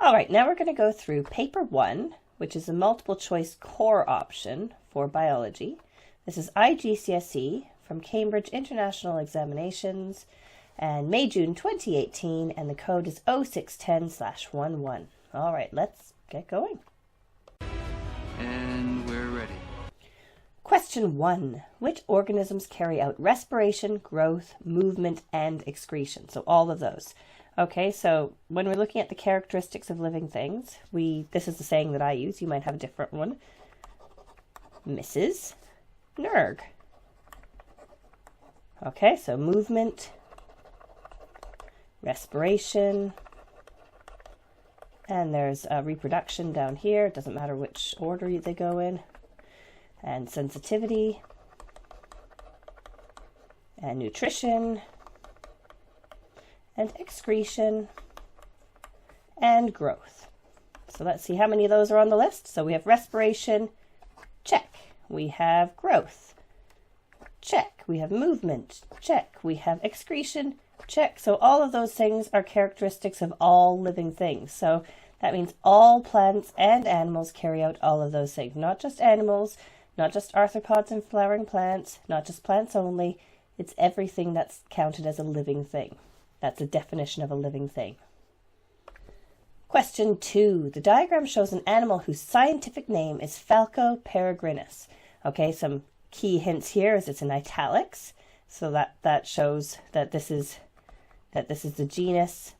All right, now we're going to go through paper 1, which is a multiple choice core option for biology. This is IGCSE from Cambridge International Examinations and May-June 2018, and the code is 0610/11. All right, let's get going. And we're ready. Question 1. Which organisms carry out respiration, growth, movement, and excretion? So all of those. Okay, so when we're looking at the characteristics of living things, this is the saying that I use. You might have a different one. Mrs. Nerg. Okay, so movement, respiration, and there's reproduction down here. It doesn't matter which order they go in. And sensitivity, and nutrition, and excretion, and growth. So let's see how many of those are on the list. So we have respiration, check. We have growth, check. We have movement, check. We have excretion, check. So all of those things are characteristics of all living things. So that means all plants and animals carry out all of those things, not just animals, not just arthropods and flowering plants, not just plants only. It's everything that's counted as a living thing. That's a definition of a living thing. Question 2. The diagram shows an animal whose scientific name is Falco peregrinus. Okay, some key hints here is it's in italics. So that shows that this is the genus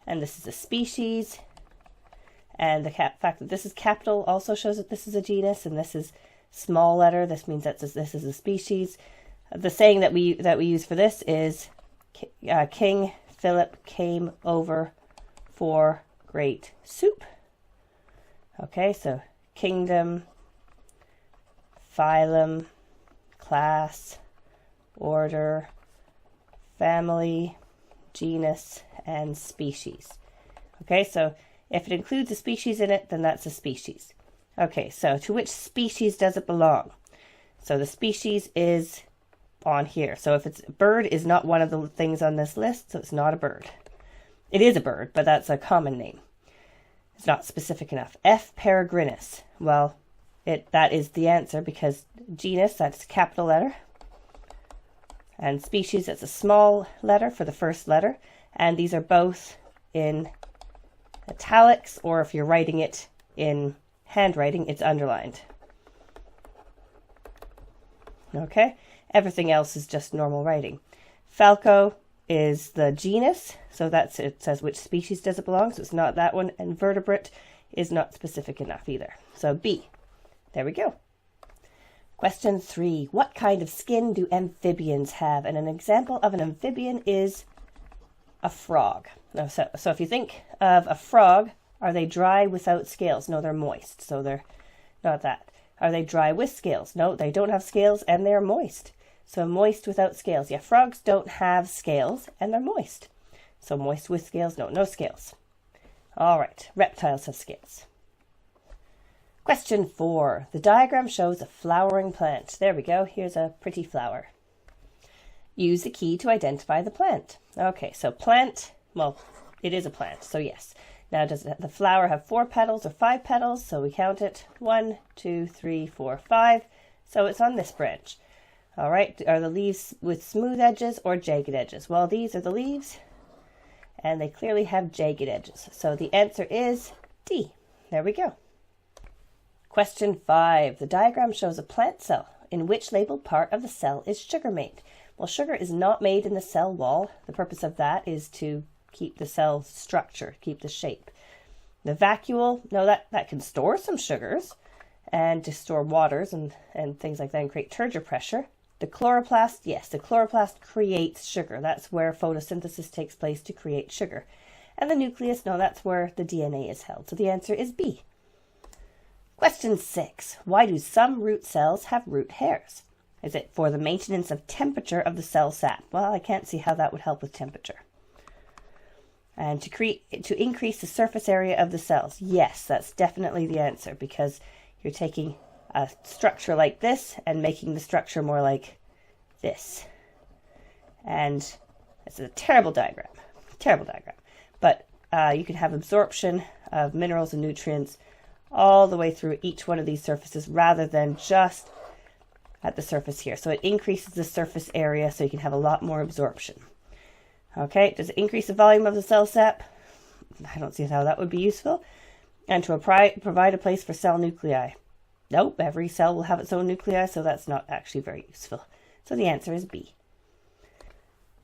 and this is a species. And the fact that this is capital also shows that this is a genus, and this is small letter. This means that this is a species. The saying that we use for this is King Philip came over for great soup. Okay, so kingdom, phylum, class, order, family, genus, and species. Okay, so if it includes a species in it, then that's a species. Okay, so to which species does it belong? So the species is on here. So if it's a bird is not one of the things on this list, so it's not a bird. It is a bird, but that's a common name. It's not specific enough. F. peregrinus. Well, that is the answer because genus, that's a capital letter. And species, that's a small letter for the first letter. And these are both in italics, or if you're writing it in handwriting, it's underlined. Okay, everything else is just normal writing. Falco is the genus, so it says which species does it belong, so it's not that one. And vertebrate is not specific enough either. So B. There we go. Question 3. What kind of skin do amphibians have? And an example of an amphibian is a frog. Now, so if you think of a frog, are they dry without scales? No, they're moist, so they're not that. Are they dry with scales? No, they don't have scales and they're moist. So moist without scales. Yeah, frogs don't have scales and they're moist. So moist with scales? No, no scales. All right, reptiles have scales. Question 4. The diagram shows a flowering plant. There we go. Here's a pretty flower. Use the key to identify the plant. Okay, so plant, well, it is a plant, so yes. Now, does the flower have 4 petals or 5 petals? So we count it. 1, 2, 3, 4, 5. So it's on this branch. All right, are the leaves with smooth edges or jagged edges? Well, these are the leaves, and they clearly have jagged edges. So the answer is D. There we go. Question 5. The diagram shows a plant cell. In which labeled part of the cell is sugar made? Well, sugar is not made in the cell wall. The purpose of that is to keep the cell structure, keep the shape. The vacuole, no, that can store some sugars and to store waters and things like that and create turgor pressure. The chloroplast, yes, the chloroplast creates sugar. That's where photosynthesis takes place to create sugar. And the nucleus, no, that's where the DNA is held. So the answer is B. Question 6. Why do some root cells have root hairs? Is it for the maintenance of temperature of the cell sap? Well, I can't see how that would help with temperature. And to increase the surface area of the cells. Yes, that's definitely the answer because you're taking a structure like this and making the structure more like this. And it's a terrible diagram. But you can have absorption of minerals and nutrients all the way through each one of these surfaces rather than just at the surface here. So it increases the surface area so you can have a lot more absorption. Okay, does it increase the volume of the cell sap? I don't see how that would be useful. And to provide a place for cell nuclei. Nope, every cell will have its own nuclei, so that's not actually very useful. So the answer is B.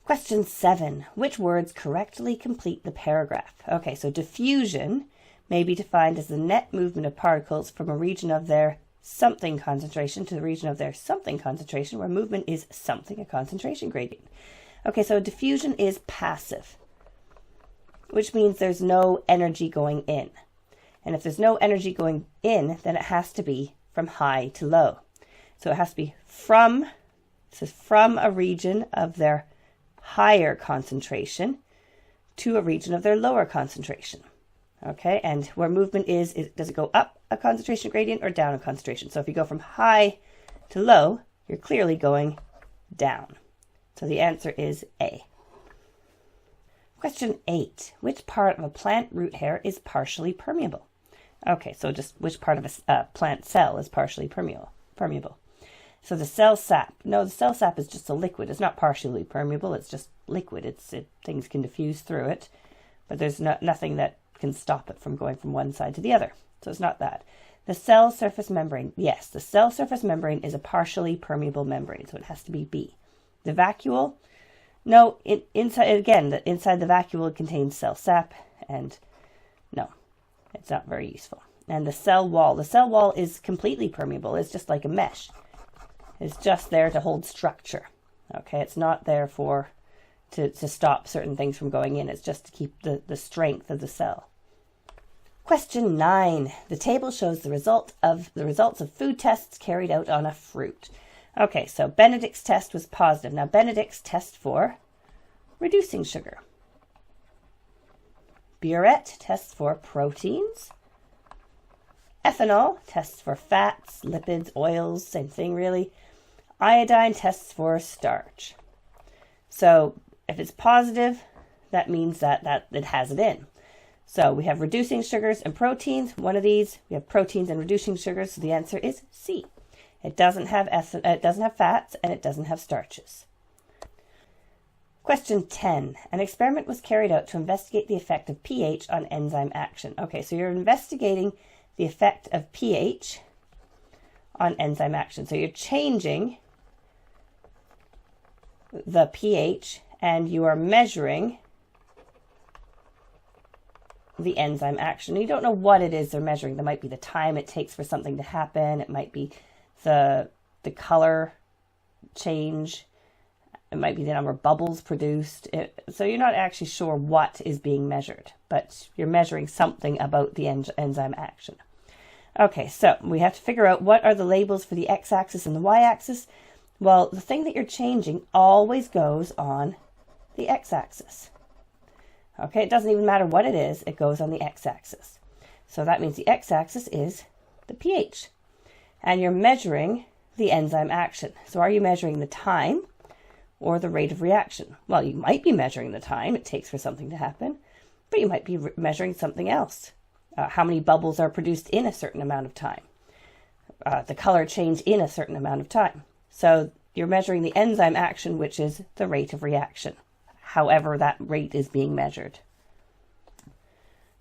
Question 7. Which words correctly complete the paragraph? Okay, so diffusion may be defined as the net movement of particles from a region of their something concentration to the region of their something concentration, where movement is something, a concentration gradient. Okay, so diffusion is passive, which means there's no energy going in. And if there's no energy going in, then it has to be from high to low. So it has to be from a region of their higher concentration to a region of their lower concentration. Okay, and where movement is does it go up a concentration gradient or down a concentration? So if you go from high to low, you're clearly going down. So the answer is A. Question 8. Which part of a plant root hair is partially permeable? Okay, so just which part of a plant cell is partially permeable? So the cell sap. No, the cell sap is just a liquid. It's not partially permeable. It's just liquid. Things can diffuse through it, but there's nothing that can stop it from going from one side to the other. So it's not that. The cell surface membrane. Yes, the cell surface membrane is a partially permeable membrane, so it has to be B. The vacuole. No, inside the vacuole contains cell sap, and no, it's not very useful. And the cell wall. The cell wall is completely permeable. It's just like a mesh. It's just there to hold structure. Okay, it's not there to stop certain things from going in. It's just to keep the strength of the cell. Question 9. The table shows the results of food tests carried out on a fruit. Okay, so Benedict's test was positive. Now Benedict's test for reducing sugar. Burette tests for proteins. Ethanol tests for fats, lipids, oils, same thing really. Iodine tests for starch. So if it's positive, that means that it has it in. So we have reducing sugars and proteins. One of these, we have proteins and reducing sugars, so the answer is C. It doesn't have fats, and it doesn't have starches. Question 10. An experiment was carried out to investigate the effect of pH on enzyme action. Okay, so you're investigating the effect of pH on enzyme action. So you're changing the pH and you are measuring the enzyme action. You don't know what it is they're measuring. There might be the time it takes for something to happen. It might be the color change. It might be the number of bubbles produced. So you're not actually sure what is being measured, but you're measuring something about the enzyme action. Okay, so we have to figure out what are the labels for the x-axis and the y-axis. Well, the thing that you're changing always goes on the x-axis. Okay, it doesn't even matter what it is, it goes on the x-axis. So that means the x-axis is the pH. And you're measuring the enzyme action. So are you measuring the time or the rate of reaction? Well, you might be measuring the time it takes for something to happen, but you might be measuring something else. How many bubbles are produced in a certain amount of time. The color change in a certain amount of time. So you're measuring the enzyme action, which is the rate of reaction, however that rate is being measured.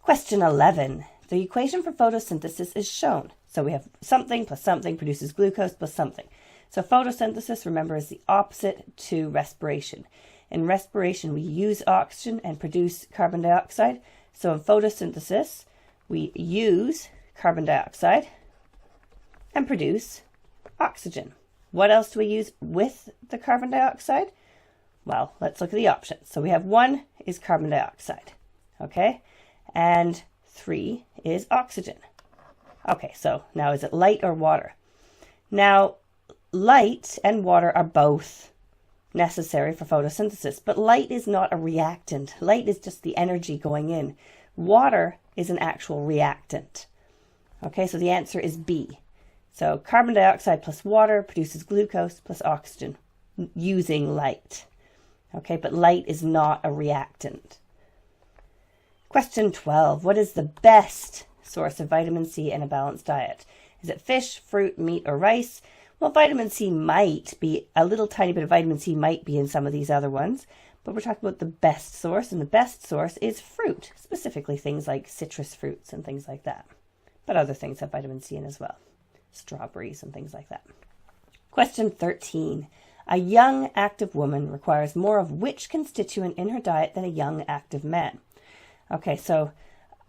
Question 11. The equation for photosynthesis is shown. So we have something plus something produces glucose plus something. So photosynthesis, remember, is the opposite to respiration. In respiration, we use oxygen and produce carbon dioxide. So in photosynthesis, we use carbon dioxide and produce oxygen. What else do we use with the carbon dioxide? Well, let's look at the options. So we have 1 is carbon dioxide, okay? And 3 is oxygen. Okay, so now is it light or water? Now, light and water are both necessary for photosynthesis, but light is not a reactant. Light is just the energy going in. Water is an actual reactant. Okay, so the answer is B. So carbon dioxide plus water produces glucose plus oxygen using light. Okay, but light is not a reactant. Question 12. What is the best source of vitamin C in a balanced diet? Is it fish, fruit, meat, or rice? Well, vitamin C might be, a little tiny bit of vitamin C might be in some of these other ones, but we're talking about the best source, and the best source is fruit, specifically things like citrus fruits and things like that. But other things have vitamin C in as well, strawberries and things like that. Question 13. A young active woman requires more of which constituent in her diet than a young active man? Okay, so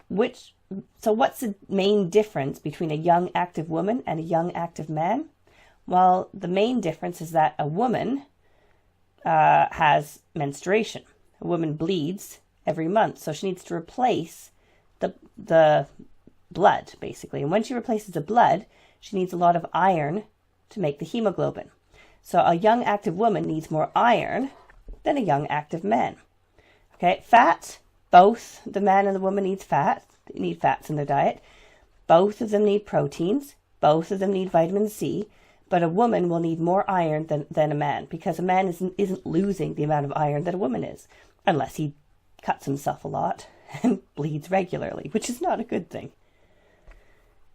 what's the main difference between a young active woman and a young active man? Well, the main difference is that a woman has menstruation. A woman bleeds every month, so she needs to replace the blood, basically. And when she replaces the blood, she needs a lot of iron to make the hemoglobin. So a young active woman needs more iron than a young active man. Okay, fat, both the man and the woman need fats in their diet. Both of them need proteins. Both of them need vitamin C. But a woman will need more iron than a man, because a man isn't losing the amount of iron that a woman is, unless he cuts himself a lot and bleeds regularly, which is not a good thing.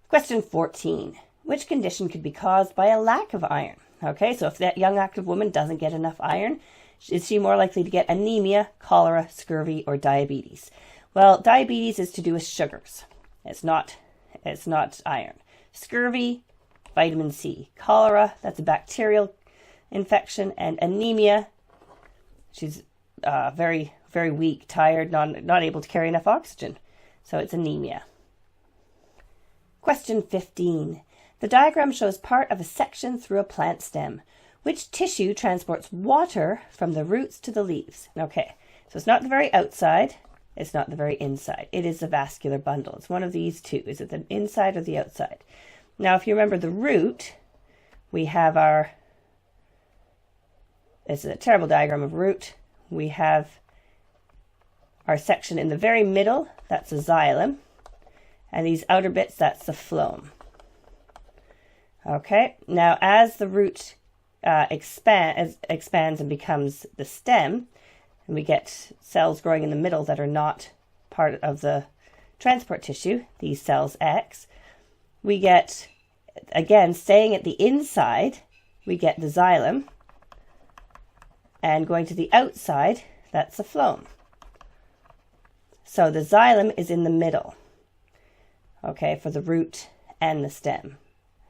Question 14. Which condition could be caused by a lack of iron? Okay, so if that young active woman doesn't get enough iron, is she more likely to get anemia, cholera, scurvy, or diabetes? Well, diabetes is to do with sugars. It's not iron. Scurvy, vitamin C. Cholera, that's a bacterial infection. And anemia, she's very, very weak, tired, not able to carry enough oxygen. So it's anemia. Question 15. The diagram shows part of a section through a plant stem. Which tissue transports water from the roots to the leaves? Okay, so it's not the very outside, it's not the very inside. It is the vascular bundle. It's one of these two. Is it the inside or the outside? Now, if you remember the root, we have this is a terrible diagram of root. We have our section in the very middle, that's the xylem. And these outer bits, that's the phloem. Okay, now as the root expands and becomes the stem, and we get cells growing in the middle that are not part of the transport tissue, these cells X, we get, again, staying at the inside, we get the xylem, and going to the outside, that's the phloem. So the xylem is in the middle, okay, for the root and the stem.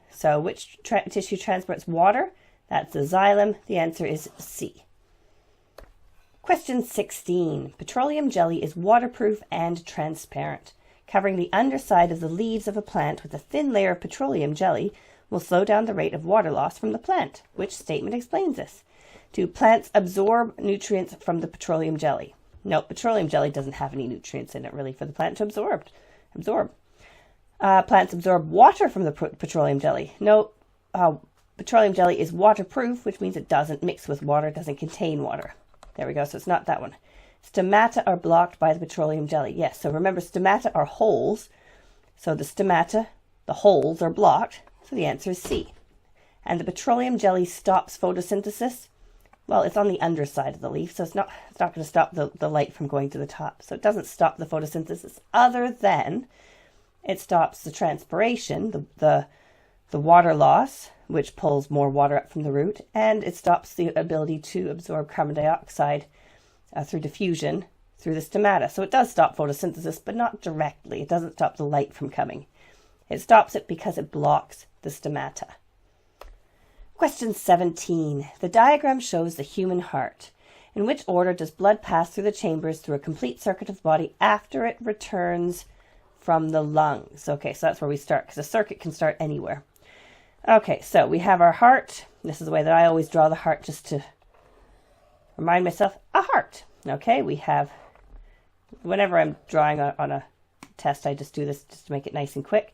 So which tissue transports water? That's the xylem. The answer is C. Question 16. Petroleum jelly is waterproof and transparent. Covering the underside of the leaves of a plant with a thin layer of petroleum jelly will slow down the rate of water loss from the plant. Which statement explains this? Do plants absorb nutrients from the petroleum jelly? No, petroleum jelly doesn't have any nutrients in it really for the plant to absorb. Plants absorb water from the petroleum jelly. No, petroleum jelly is waterproof, which means it doesn't mix with water, doesn't contain water. There we go, so it's not that one. Stomata are blocked by the petroleum jelly. Yes, so remember stomata are holes. So the stomata, the holes, are blocked. So the answer is C. And the petroleum jelly stops photosynthesis. Well, it's on the underside of the leaf, so it's not going to stop the light from going to the top. So it doesn't stop the photosynthesis other than it stops the transpiration, the water loss, which pulls more water up from the root, and it stops the ability to absorb carbon dioxide through diffusion through the stomata. So it does stop photosynthesis, but not directly. It doesn't stop the light from coming. It stops it because it blocks the stomata. Question 17. The diagram shows the human heart. In which order does blood pass through the chambers through a complete circuit of the body after it returns from the lungs? Okay, so that's where we start, because a circuit can start anywhere. Okay, so we have our heart. This is the way that I always draw the heart, just to remind myself, a heart. Okay, we have, whenever I'm drawing on a test, I just do this just to make it nice and quick.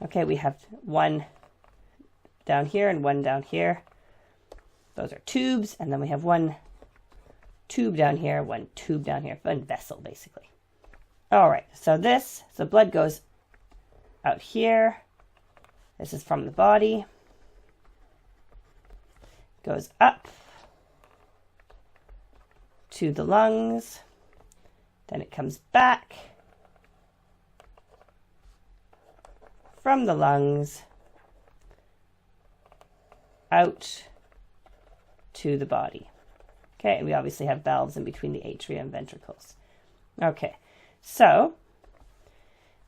Okay, we have one down here and one down here. Those are tubes, and then we have one tube down here, one tube down here, one vessel, basically. All right, so blood goes out here. This is from the body. Goes up to the lungs. Then it comes back from the lungs out to the body. Okay, and we obviously have valves in between the atria and ventricles. Okay, so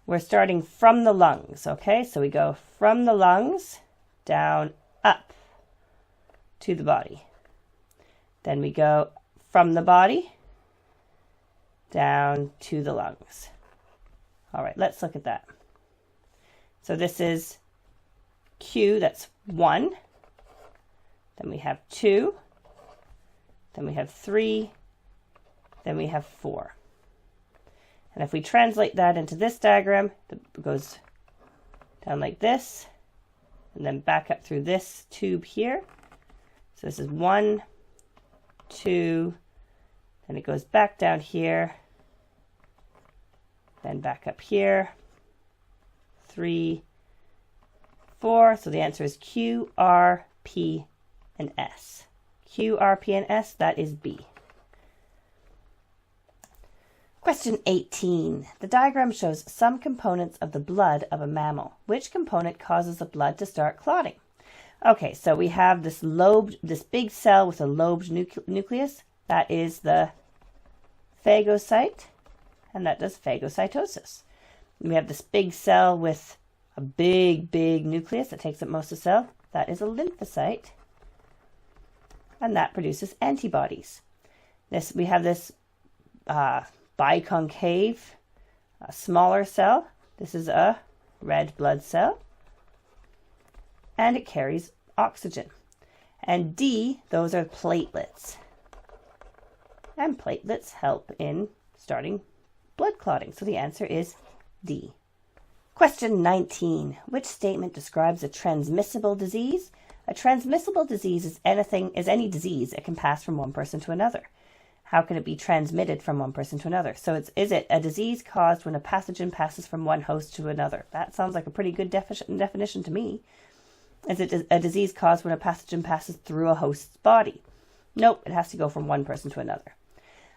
we're starting from the lungs. Okay, so we go from the lungs down up to the body. Then we go from the body down to the lungs. All right, let's look at that. So this is Q, that's 1. Then we have 2. Then we have 3. Then we have 4. And if we translate that into this diagram, it goes down like this, and then back up through this tube here. So this is 1, 2, then it goes back down here, then back up here, 3, 4. So the answer is Q, R, P, and S. Q, R, P, and S, that is B. Question 18. The diagram shows some components of the blood of a mammal. Which component causes the blood to start clotting? Okay, so we have this big cell with a lobed nucleus. That is the phagocyte, and that does phagocytosis. We have this big cell with a big nucleus that takes up most of the cell. That is a lymphocyte, and that produces antibodies. We have this biconcave, a smaller cell. This is a red blood cell, and it carries oxygen. And D, those are platelets. And platelets help in starting blood clotting. So the answer is D. Question 19. Which statement describes a transmissible disease? A transmissible disease is any disease that can pass from one person to another. How can it be transmitted from one person to another? So is it a disease caused when a pathogen passes from one host to another? That sounds like a pretty good definition to me. Is it a disease caused when a pathogen passes through a host's body? Nope, it has to go from one person to another.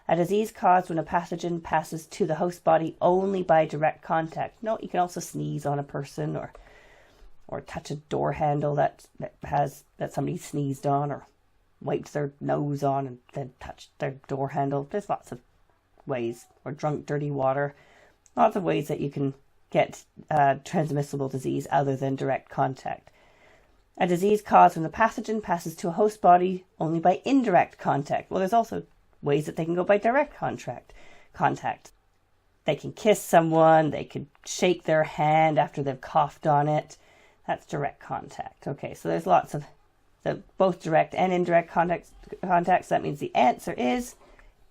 A disease caused when a pathogen passes to the host body only by direct contact. No, you can also sneeze on a person or touch a door handle that somebody sneezed on, or wiped their nose on and then touched their door handle. There's lots of ways, or drunk dirty water. Lots of ways that you can get transmissible disease other than direct contact. A disease caused when the pathogen passes to a host body only by indirect contact. Well, there's also ways that they can go by direct contact. They can kiss someone, they could shake their hand after they've coughed on it. That's direct contact. Okay, so there's lots of both direct and indirect contacts. That means the answer is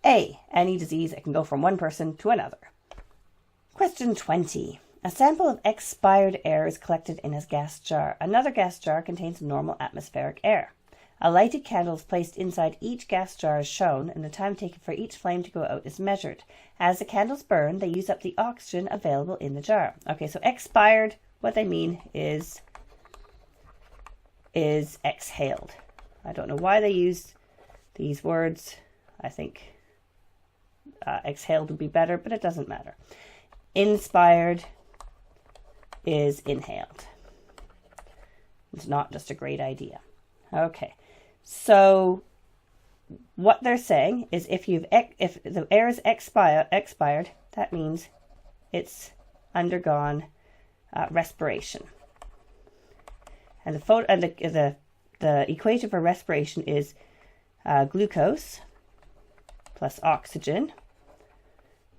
A, any disease that can go from one person to another. Question 20. A sample of expired air is collected in a gas jar. Another gas jar contains normal atmospheric air. A lighted candle is placed inside each gas jar as shown, and the time taken for each flame to go out is measured. As the candles burn, they use up the oxygen available in the jar. Okay, so expired, what they mean is exhaled. I don't know why they use these words. I think exhaled would be better, but it doesn't matter. Inspired is inhaled. It's not just a great idea. Okay, so what they're saying is if the air is expired, that means it's undergone respiration. And the equation for respiration is glucose plus oxygen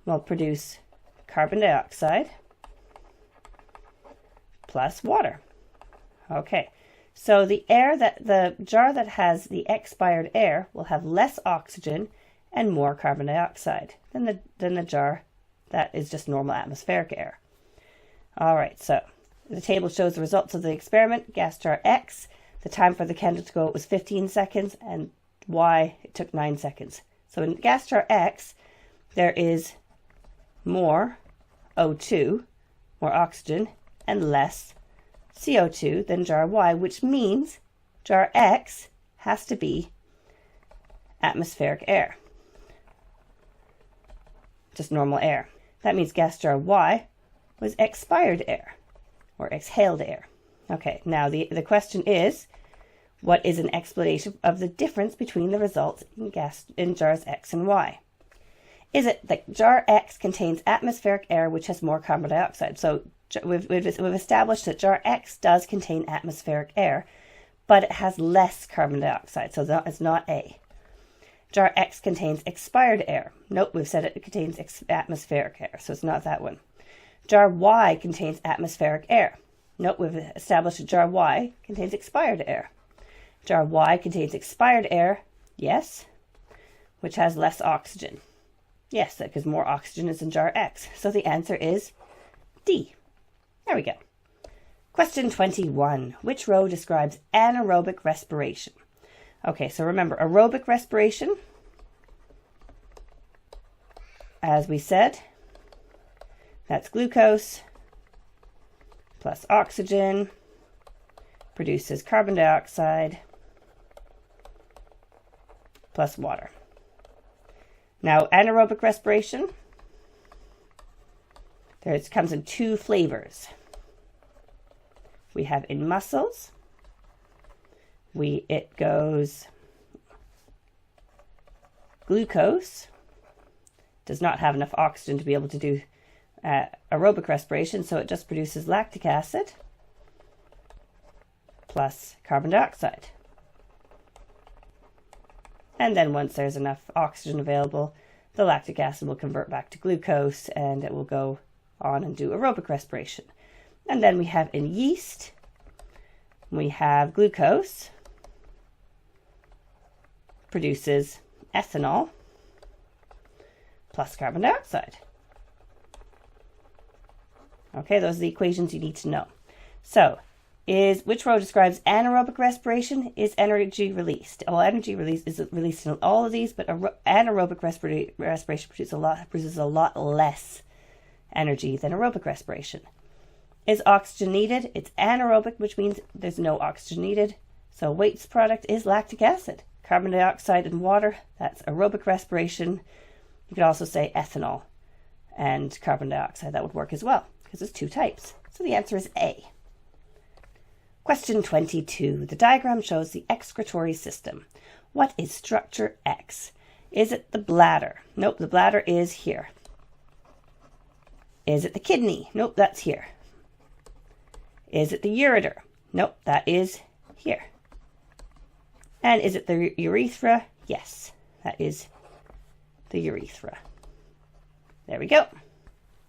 will produce carbon dioxide plus water. Okay, so the jar that has the expired air will have less oxygen and more carbon dioxide than the jar that is just normal atmospheric air. All right, so the table shows the results of the experiment. Gas jar X, the time for the candle to go out was 15 seconds, and Y, it took 9 seconds. So in gas jar X, there is more O2, more oxygen, and less CO2 than jar Y, which means jar X has to be atmospheric air, just normal air. That means gas jar Y was expired air. or exhaled air. Okay, now the question is, what is an explanation of the difference between the results in jars X and Y? Is it that jar X contains atmospheric air which has more carbon dioxide? So we've established that jar X does contain atmospheric air, but it has less carbon dioxide, so that is not A. Jar X contains expired air. Nope, we've said it contains atmospheric air, so it's not that one. Jar Y contains atmospheric air. Nope, we've established that jar Y contains expired air. Jar Y contains expired air, yes, which has less oxygen. Yes, because more oxygen is in jar X. So the answer is D. There we go. Question 21. Which row describes anaerobic respiration? Okay, so remember, aerobic respiration, as we said, that's glucose plus oxygen produces carbon dioxide plus water. Now, anaerobic respiration, it comes in two flavors. We have in muscles, it goes glucose, does not have enough oxygen to be able to do aerobic respiration, so it just produces lactic acid plus carbon dioxide. And then once there's enough oxygen available, the lactic acid will convert back to glucose and it will go on and do aerobic respiration. And then we have in yeast, we have glucose produces ethanol plus carbon dioxide. Okay, those are the equations you need to know. So, which row describes anaerobic respiration? Is energy released? Well, energy release is released in all of these, but anaerobic respiration produces a lot less energy than aerobic respiration. Is oxygen needed? It's anaerobic, which means there's no oxygen needed. So waste product is lactic acid. Carbon dioxide and water, that's aerobic respiration. You could also say ethanol and carbon dioxide. That would work as well, because there's two types. So the answer is A. Question 22. The diagram shows the excretory system. What is structure X? Is it the bladder? Nope, the bladder is here. Is it the kidney? Nope, that's here. Is it the ureter? Nope, that is here. And is it the urethra? Yes, that is the urethra. There we go.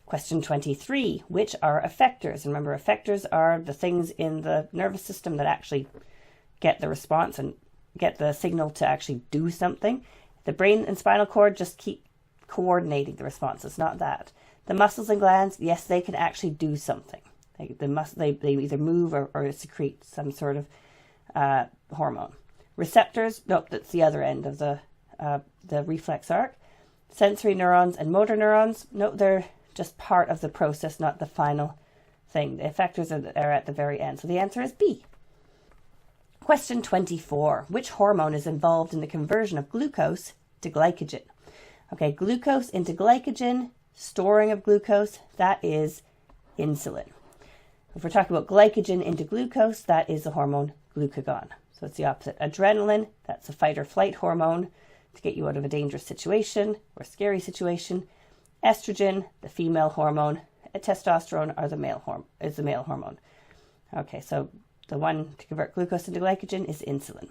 Question 23. Which are effectors? Remember, effectors are the things in the nervous system that actually get the response and get the signal to actually do something. The brain and spinal cord just keep coordinating the response. It's not that. The muscles and glands, yes, they can actually do something. They either move or secrete some sort of hormone. Receptors, nope, that's the other end of the reflex arc. Sensory neurons and motor neurons, nope, they're just part of the process, not the final thing. The effectors are at the very end. So the answer is B. Question 24. Which hormone is involved in the conversion of glucose to glycogen? Okay, glucose into glycogen, storing of glucose, that is insulin. If we're talking about glycogen into glucose, that is the hormone glucagon. So it's the opposite. Adrenaline, that's a fight or flight hormone to get you out of a dangerous situation or a scary situation. Estrogen, the female hormone. Testosterone is the male hormone. Okay, so the one to convert glucose into glycogen is insulin.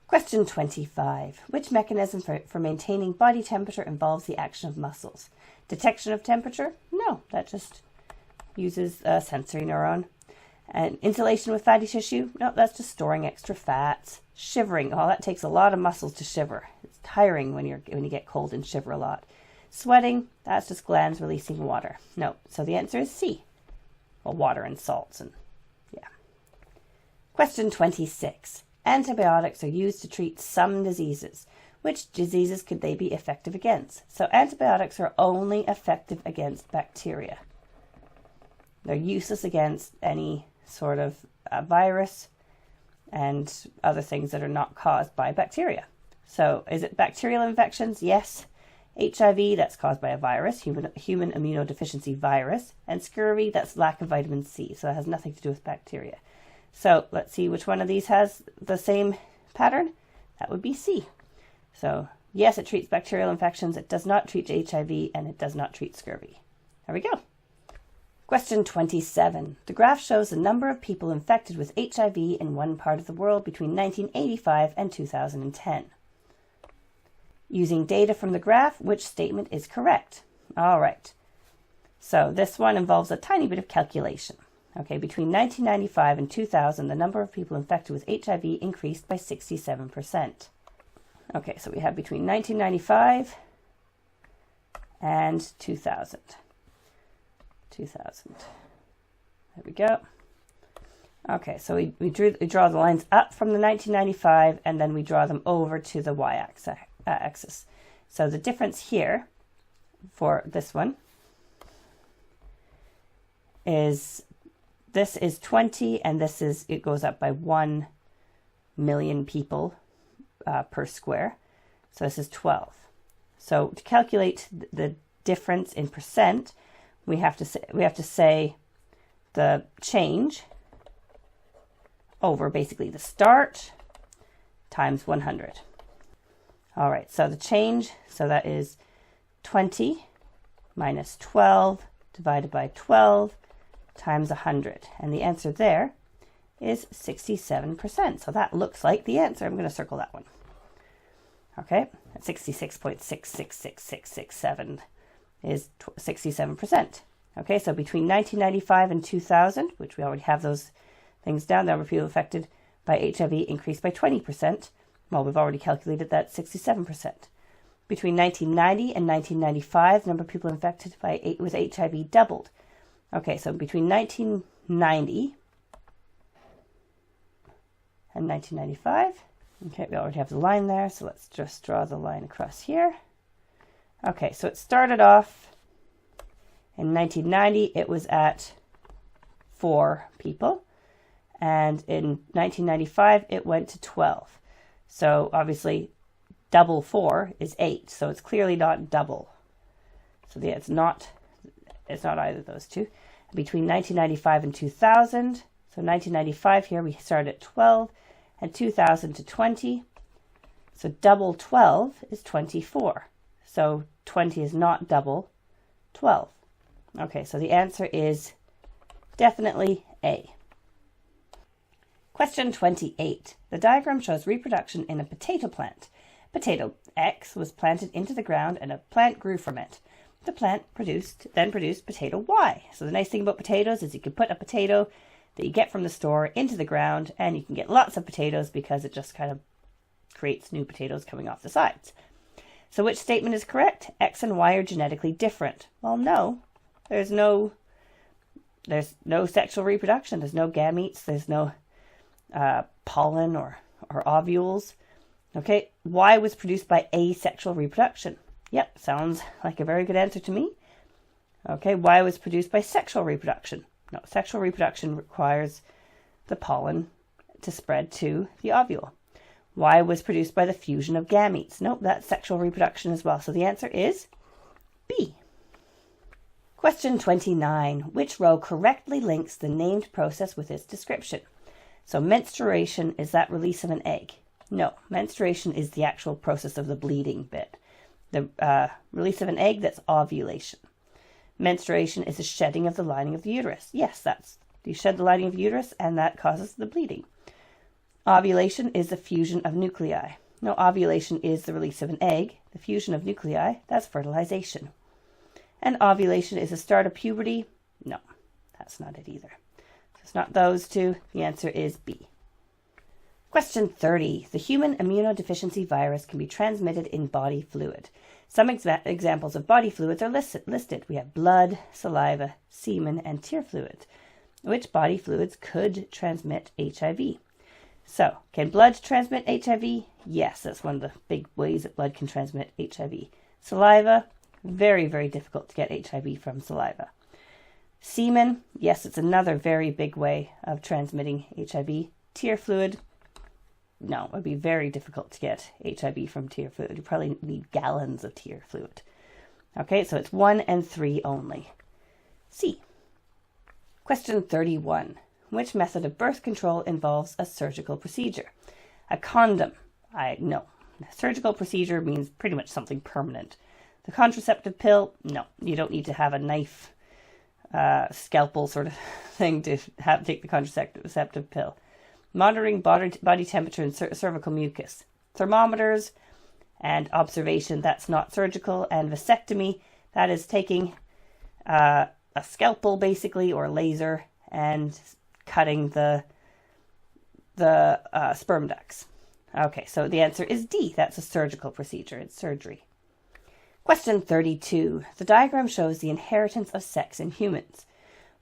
Question 25. Which mechanism for maintaining body temperature involves the action of muscles? Detection of temperature? No, that just uses a sensory neuron. And insulation with fatty tissue? No, that's just storing extra fats. Shivering, oh, that takes a lot of muscles to shiver. It's tiring when you get cold and shiver a lot. Sweating, that's just glands releasing water. No, so the answer is C. Well, water and salts and yeah. Question 26. Antibiotics are used to treat some diseases. Which diseases could they be effective against? So antibiotics are only effective against bacteria. They're useless against any sort of virus and other things that are not caused by bacteria. So is it bacterial infections? Yes. HIV, that's caused by a virus, human immunodeficiency virus, and scurvy, that's lack of vitamin C, so that has nothing to do with bacteria. So let's see which one of these has the same pattern. That would be C. So yes, it treats bacterial infections, it does not treat HIV, and it does not treat scurvy. There we go. Question 27. The graph shows the number of people infected with HIV in one part of the world between 1985 and 2010. Using data from the graph, which statement is correct? All right. So this one involves a tiny bit of calculation. Okay, between 1995 and 2000, the number of people infected with HIV increased by 67%. Okay, so we have between 1995 and 2000. 2000. There we go. Okay, so we draw the lines up from the 1995, and then we draw them over to the y-axis. So the difference here for this one is this is 20, and this is, it goes up by 1 million people per square. So this is 12. So to calculate the difference in percent, we have to say the change over basically the start times 100. All right, so the change, so that is 20 minus 12 divided by 12 times 100. And the answer there is 67%. So that looks like the answer. I'm going to circle that one. Okay, 66.666667 is 67%. Okay, so between 1995 and 2000, which we already have those things down, the number of people affected by HIV increased by 20%. Well, we've already calculated that 67%. Between 1990 and 1995, the number of people infected with HIV doubled. Okay, so between 1990 and 1995, okay, we already have the line there, so let's just draw the line across here. Okay, so it started off in 1990, it was at 4 people, and in 1995, it went to 12. So obviously, double 4 is 8, so it's clearly not double. So yeah, it's not either of those two. Between 1995 and 2000, so 1995 here we started at 12, and 2000 to 20. So double 12 is 24. So 20 is not double 12. Okay, so the answer is definitely A. Question 28. The diagram shows reproduction in a potato plant. Potato X was planted into the ground and a plant grew from it. The plant then produced potato Y. So the nice thing about potatoes is you can put a potato that you get from the store into the ground, and you can get lots of potatoes because it just kind of creates new potatoes coming off the sides. So which statement is correct? X and Y are genetically different. Well, no. There's no sexual reproduction. There's no gametes. There's no pollen or ovules. Okay, Y was produced by asexual reproduction. Yep, sounds like a very good answer to me. Okay, Y was produced by sexual reproduction. No, sexual reproduction requires the pollen to spread to the ovule. Y was produced by the fusion of gametes. Nope, that's sexual reproduction as well. So the answer is B. Question 29. Which row correctly links the named process with its description? So menstruation, is that release of an egg? No, menstruation is the actual process of the bleeding bit. The release of an egg, that's ovulation. Menstruation is the shedding of the lining of the uterus. Yes, you shed the lining of the uterus and that causes the bleeding. Ovulation is the fusion of nuclei. No, ovulation is the release of an egg. The fusion of nuclei, that's fertilization. And ovulation is the start of puberty. No, that's not it either. So it's not those two. The answer is B. Question 30. The human immunodeficiency virus can be transmitted in body fluid. Some examples of body fluids are listed. We have blood, saliva, semen, and tear fluids. Which body fluids could transmit HIV? So, can blood transmit HIV? Yes, that's one of the big ways that blood can transmit HIV. Saliva, very, very difficult to get HIV from saliva. Semen, yes, it's another very big way of transmitting HIV. Tear fluid, no, it would be very difficult to get HIB from tear fluid. You probably need gallons of tear fluid. Okay, so it's 1 and 3 only. C. Question 31. Which method of birth control involves a surgical procedure? A condom. No. A surgical procedure means pretty much something permanent. The contraceptive pill, no. You don't need to have a knife, scalpel sort of thing to take the contraceptive pill. Monitoring body temperature and cervical mucus. Thermometers and observation, that's not surgical. And vasectomy, that is taking a scalpel basically, or laser, and cutting the sperm ducts. Okay, so the answer is D. That's a surgical procedure. It's surgery. Question 32. The diagram shows the inheritance of sex in humans.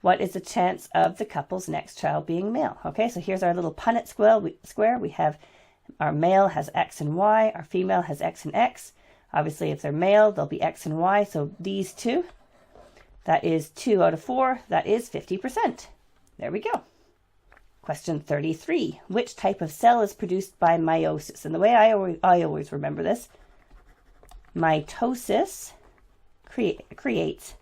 What is the chance of the couple's next child being male? Okay, so here's our little Punnett square. We have our male has X and Y. Our female has X and X. Obviously, if they're male, they'll be X and Y. So these two, that is 2 out of 4. That is 50%. There we go. Question 33. Which type of cell is produced by meiosis? And the way I always remember this, mitosis creates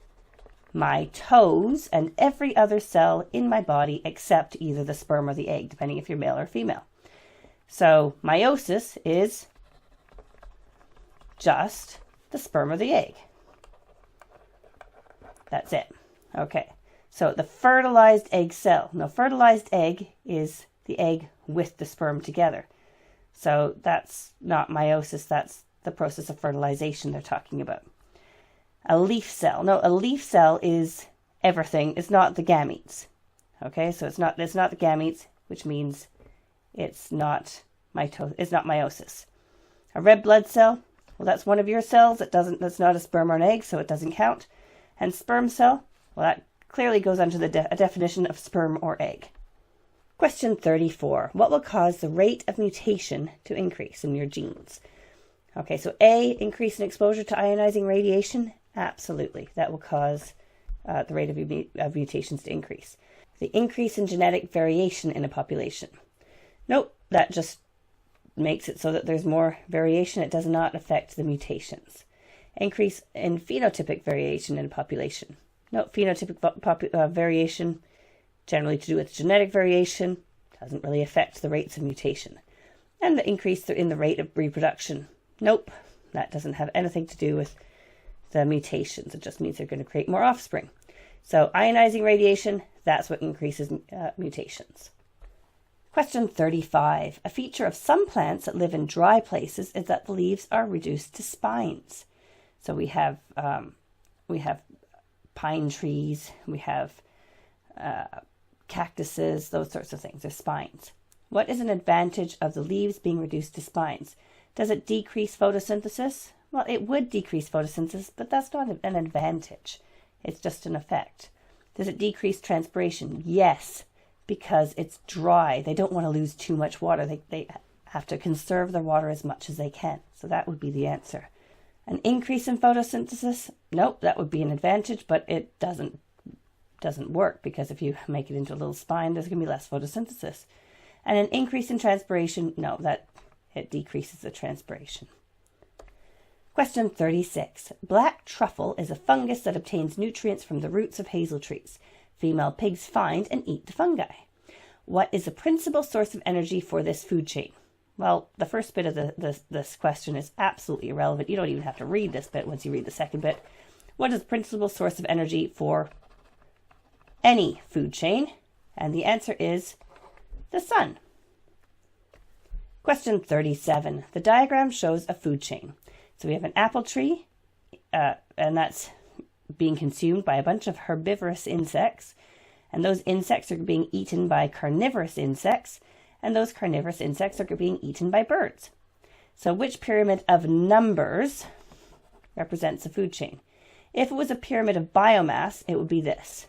mitose and every other cell in my body except either the sperm or the egg, depending if you're male or female. So meiosis is just the sperm or the egg. That's it. Okay. So the fertilized egg cell. Now, fertilized egg is the egg with the sperm together. So that's not meiosis. That's the process of fertilization they're talking about. A leaf cell. No, a leaf cell is everything. It's not the gametes. Okay, so it's not the gametes, which means it's not meiosis. A red blood cell. Well, that's one of your cells. That's not a sperm or an egg, so it doesn't count. And sperm cell. Well, that clearly goes under the definition of sperm or egg. Question 34. What will cause the rate of mutation to increase in your genes? Okay, so A, increase in exposure to ionizing radiation. Absolutely. That will cause the rate of mutations to increase. The increase in genetic variation in a population. Nope, that just makes it so that there's more variation. It does not affect the mutations. Increase in phenotypic variation in a population. No, phenotypic variation, generally to do with genetic variation, doesn't really affect the rates of mutation. And the increase in the rate of reproduction. Nope, that doesn't have anything to do with the mutations. It just means they're going to create more offspring. So ionizing radiation, that's what increases mutations. Question 35. A feature of some plants that live in dry places is that the leaves are reduced to spines. So we have pine trees, we have cactuses, those sorts of things. They're spines. What is an advantage of the leaves being reduced to spines? Does it decrease photosynthesis? Well, it would decrease photosynthesis, but that's not an advantage. It's just an effect. Does it decrease transpiration? Yes, because it's dry. They don't want to lose too much water. They have to conserve their water as much as they can. So that would be the answer. An increase in photosynthesis? Nope, that would be an advantage, but it doesn't work because if you make it into a little spine, there's going to be less photosynthesis. And an increase in transpiration? No, it decreases the transpiration. Question 36. Black truffle is a fungus that obtains nutrients from the roots of hazel trees. Female pigs find and eat the fungi. What is the principal source of energy for this food chain? Well, the first bit of this question is absolutely irrelevant. You don't even have to read this bit once you read the second bit. What is the principal source of energy for any food chain? And the answer is the sun. Question 37. The diagram shows a food chain. So we have an apple tree, and that's being consumed by a bunch of herbivorous insects. And those insects are being eaten by carnivorous insects. And those carnivorous insects are being eaten by birds. So which pyramid of numbers represents the food chain? If it was a pyramid of biomass, it would be this.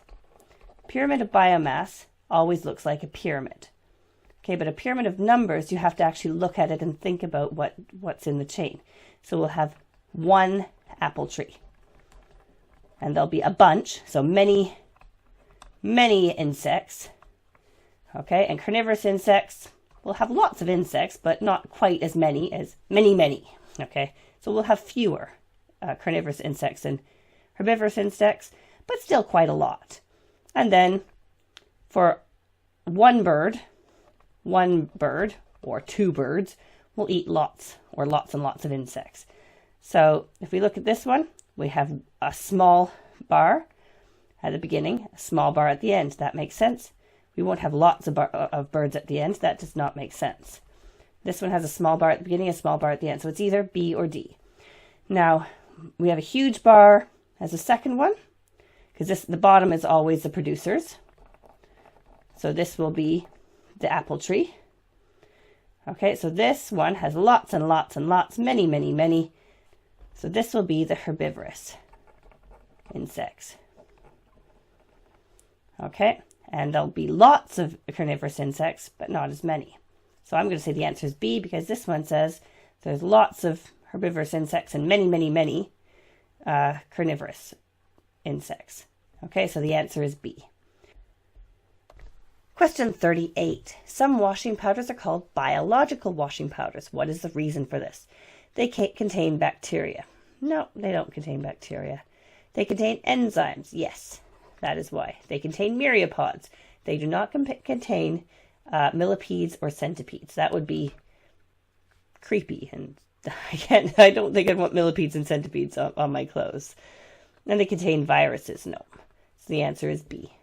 Pyramid of biomass always looks like a pyramid. Okay, but a pyramid of numbers, you have to actually look at it and think about what's in the chain. So we'll have one apple tree. And there'll be a bunch, so many insects. Okay, and carnivorous insects, we'll have lots of insects, but not quite as many as many. Okay, so we'll have fewer carnivorous insects than herbivorous insects, but still quite a lot. And then for one bird or two birds will eat lots and lots of insects. So if we look at this one, we have a small bar at the beginning, a small bar at the end. That makes sense. We won't have lots of birds at the end. That does not make sense. This one has a small bar at the beginning, a small bar at the end. So it's either B or D. Now, we have a huge bar as a second one, because the bottom is always the producers. So this will be the apple tree. Okay, so this one has lots and lots and lots, many. So this will be the herbivorous insects. Okay, and there'll be lots of carnivorous insects, but not as many. So I'm going to say the answer is B, because this one says there's lots of herbivorous insects and many carnivorous insects. Okay, so the answer is B. Question 38. Some washing powders are called biological washing powders. What is the reason for this? They contain bacteria. No, they don't contain bacteria. They contain enzymes. Yes, that is why. They contain myriapods. They do not contain millipedes or centipedes. That would be creepy, and I don't think I'd want millipedes and centipedes on my clothes. And they contain viruses. No. So the answer is B.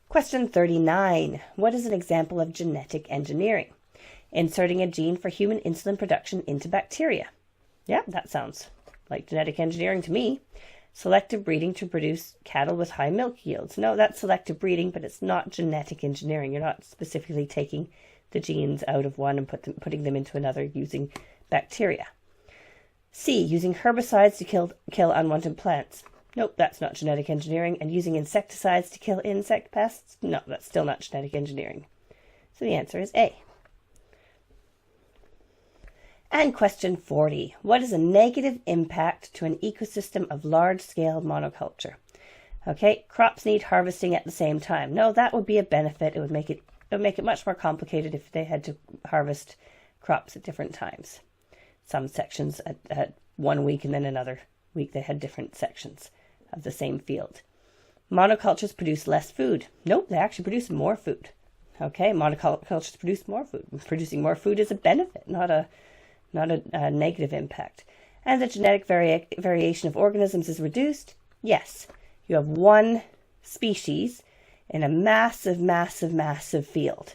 Question 39. What is an example of genetic engineering? Inserting a gene for human insulin production into bacteria. Yeah, that sounds like genetic engineering to me. Selective breeding to produce cattle with high milk yields. No, that's selective breeding, but it's not genetic engineering. You're not specifically taking the genes out of one and putting them into another using bacteria. C. Using herbicides to kill unwanted plants. Nope, that's not genetic engineering. And using insecticides to kill insect pests? No, that's still not genetic engineering. So the answer is A. And question 40. What is a negative impact to an ecosystem of large-scale monoculture? Okay, crops need harvesting at the same time. No, that would be a benefit. It would make it much more complicated if they had to harvest crops at different times. Some sections at 1 week, and then another week they had different sections of the same field. Monocultures produce less food. Nope, they actually produce more food. Okay, monocultures produce more food. Producing more food is a benefit, not a negative impact. And the genetic variation of organisms is reduced. Yes, you have one species in a massive field.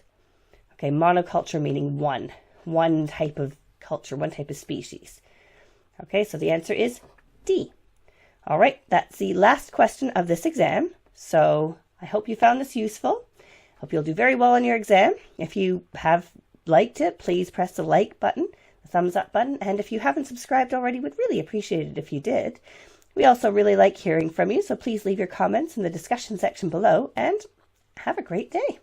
Okay, monoculture meaning one type of culture, one type of species. Okay, so the answer is D. All right, that's the last question of this exam. So I hope you found this useful. Hope you'll do very well on your exam. If you have liked it, please press the like button, the thumbs up button. And if you haven't subscribed already, we'd really appreciate it if you did. We also really like hearing from you, so please leave your comments in the discussion section below, and have a great day.